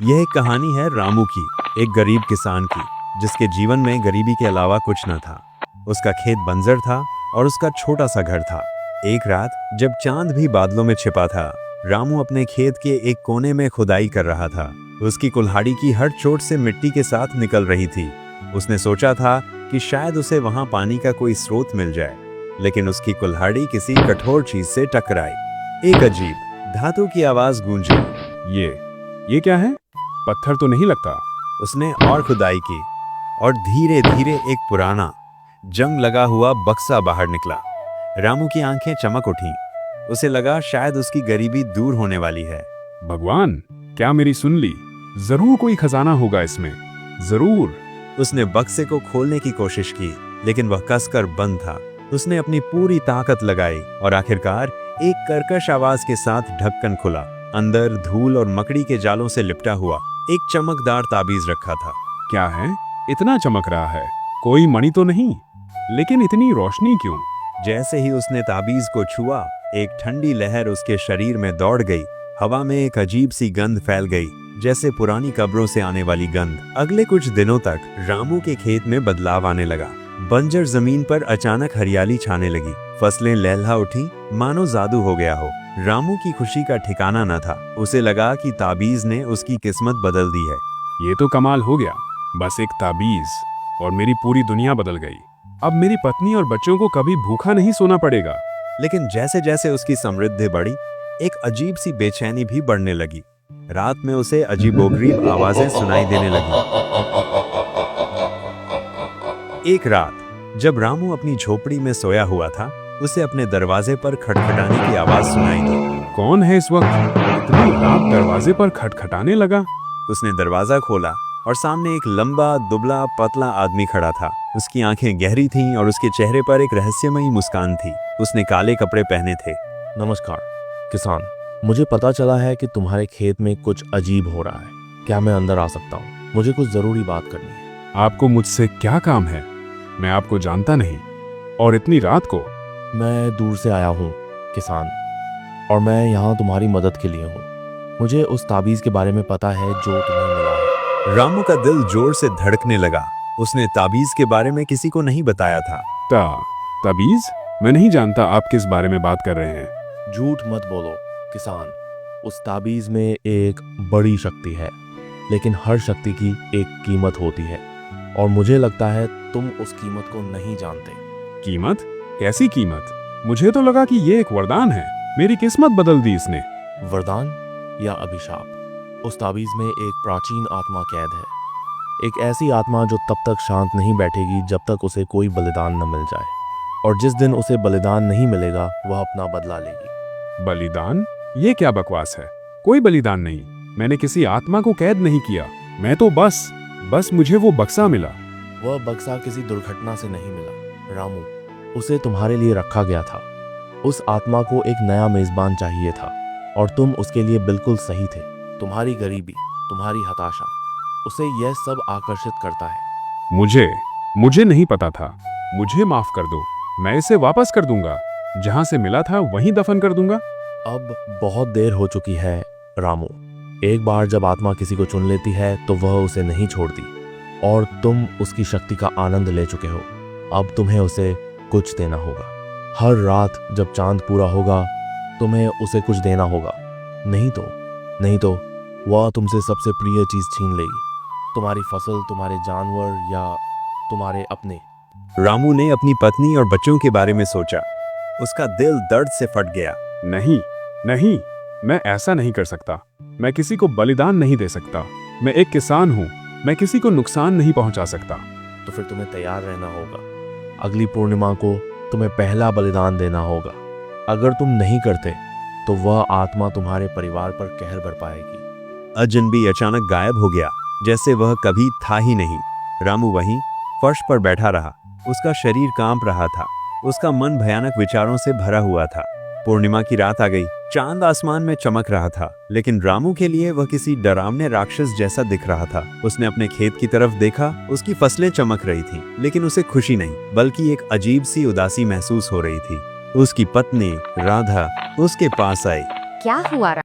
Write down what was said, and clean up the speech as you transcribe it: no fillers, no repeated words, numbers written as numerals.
यह एक कहानी है रामू की, एक गरीब किसान की, जिसके जीवन में गरीबी के अलावा कुछ न था। उसका खेत बंजर था और उसका छोटा सा घर था। एक रात जब चांद भी बादलों में छिपा था, रामू अपने खेत के एक कोने में खुदाई कर रहा था। उसकी कुल्हाड़ी की हर चोट से मिट्टी के साथ निकल रही थी। उसने सोचा था कि शायद उसे वहां पानी का कोई स्रोत मिल जाए, लेकिन उसकी कुल्हाड़ी किसी कठोर चीज से टकराई। एक अजीब धातु की आवाज गूंजी। ये क्या है? पत्थर तो नहीं लगता। उसने और खुदाई की और धीरे धीरे एक पुराना जंग लगा हुआ बक्सा बाहर निकला। रामू की आंखें चमक उठीं। उसे लगा शायद उसकी गरीबी दूर होने वाली है। भगवान, क्या मेरी सुन ली? जरूर कोई खजाना होगा इसमें, जरूर। उसने बक्से को खोलने की कोशिश की, लेकिन वह कसकर बंद था। उसने अपनी पूरी ताकत लगाई और आखिरकार एक कर्कश आवाज के साथ ढक्कन खुला। अंदर धूल और मकड़ी के जालों से लिपटा हुआ एक चमकदार ताबीज रखा था। क्या है? इतना चमक रहा है। कोई मणि तो नहीं, लेकिन इतनी रोशनी क्यों? जैसे ही उसने ताबीज को छुआ, एक ठंडी लहर उसके शरीर में दौड़ गई। हवा में एक अजीब सी गंध फैल गई, जैसे पुरानी कब्रों से आने वाली गंध। अगले कुछ दिनों तक रामू के खेत में बदलाव आने लगा। बंजर जमीन पर अचानक हरियाली छाने लगी। फसलें लहलहा उठी, मानो जादू हो गया हो। रामू की खुशी का ठिकाना न था। उसे लगा कि ताबीज ने उसकी किस्मत बदल दी है। ये तो कमाल हो गया। बस एक ताबीज और मेरी पूरी दुनिया बदल गई। अब मेरी पत्नी और बच्चों को कभी भूखा नहीं सोना पड़ेगा। लेकिन जैसे जैसे उसकी समृद्धि बढ़ी, एक अजीब सी बेचैनी भी बढ़ने लगी। रात में उसे अजीबोगरीब आवाजें सुनाई देने लगी। एक रात जब रामू अपनी झोपड़ी में सोया हुआ था, उसे अपने दरवाजे पर खटखटाने की आवाज सुनाई दी। कौन है इस वक्त? इतनी रात दरवाजे पर खटखटाने लगा। उसने दरवाजा खोला और सामने एक लंबा, दुबला, पतला आदमी खड़ा था। उसकी आंखें गहरी थीं और उसके चेहरे पर एक रहस्यमयी मुस्कान थी। उसने काले कपड़े पहने थे। नमस्कार किसान, मुझे पता चला है कि तुम्हारे खेत में कुछ अजीब हो रहा है। क्या मैं अंदर आ सकता हूँ? मुझे कुछ जरूरी बात करनी है। आपको मुझसे क्या काम है? मैं आपको जानता नहीं, और इतनी रात को। मैं दूर से आया हूँ किसान, और मैं यहाँ तुम्हारी मदद के लिए हूँ। मुझे उस ताबीज के बारे में पता है जो तुम्हें मिला है। रामू का दिल जोर से धड़कने लगा। उसने ताबीज के बारे में किसी को नहीं बताया था। ताबीज? मैं नहीं जानता आप किस बारे में बात कर रहे हैं। झूठ मत बोलो किसान। उस ताबीज में एक बड़ी शक्ति है, लेकिन हर शक्ति की एक कीमत होती है, और मुझे लगता है तुम उस कीमत को नहीं जानते। कीमत? कैसी कीमत? मुझे तो लगा कि ये एक वरदान है। मेरी किस्मत बदल दी इसने। वरदान या अभिशाप? उस ताबीज में एक प्राचीन आत्मा कैद है। एक ऐसी आत्मा जो तब तक शांत नहीं बैठेगी जब तक उसे कोई बलिदान न मिल जाए, और जिस दिन उसे बलिदान नहीं मिलेगा वह अपना बदला लेगी। बलिदान? ये क्या बकवास है? कोई बलिदान नहीं। मैंने किसी आत्मा को कैद नहीं किया। मैं तो बस मुझे वो बक्सा मिला। वह बक्सा किसी दुर्घटना से नहीं मिला रामू, उसे तुम्हारे लिए रखा गया था। उस आत्मा को एक नया मेजबान चाहिए था, और तुम उसके लिए बिल्कुल सही थे। तुम्हारी गरीबी, तुम्हारी हताशा, उसे यह सब आकर्षित करता है। मुझे नहीं पता था। मुझे माफ कर दो। मैं इसे वापस कर दूंगा। जहां से मिला था वहीं दफन कर दूंगा। अब बहुत देर हो चुकी है रामू। एक बार जब आत्मा किसी को चुन लेती है तो वह उसे नहीं छोड़ती, और तुम उसकी शक्ति का आनंद ले चुके हो। अब तुम्हें उसे कुछ देना होगा। हर रात जब चांद पूरा होगा, तुम्हें उसे कुछ देना होगा। नहीं तो वह तुमसे सबसे प्रिय चीज छीन लेगी। तुम्हारी फसल, तुम्हारे जानवर, या तुम्हारे अपने। रामू ने अपनी पत्नी और बच्चों के बारे में सोचा। उसका दिल दर्द से फट गया। नहीं, मैं ऐसा नहीं कर सकता। मैं किसी को बलिदान नहीं दे सकता। मैं एक किसान हूँ। मैं किसी को नुकसान नहीं पहुंचा सकता। तो फिर तुम्हें तैयार रहना होगा। अगली पूर्णिमा को तुम्हें पहला बलिदान देना होगा। अगर तुम नहीं करते तो वह आत्मा तुम्हारे परिवार पर कहर बरपाएगी। अजनबी अचानक गायब हो गया, जैसे वह कभी था ही नहीं। रामू वहीं फर्श पर बैठा रहा। उसका शरीर कांप रहा था। उसका मन भयानक विचारों से भरा हुआ था। पूर्णिमा की रात आ गई। चांद आसमान में चमक रहा था, लेकिन रामू के लिए वह किसी डरावने राक्षस जैसा दिख रहा था। उसने अपने खेत की तरफ देखा। उसकी फसलें चमक रही थीं, लेकिन उसे खुशी नहीं, बल्कि एक अजीब सी उदासी महसूस हो रही थी। उसकी पत्नी राधा उसके पास आई। क्या हुआ?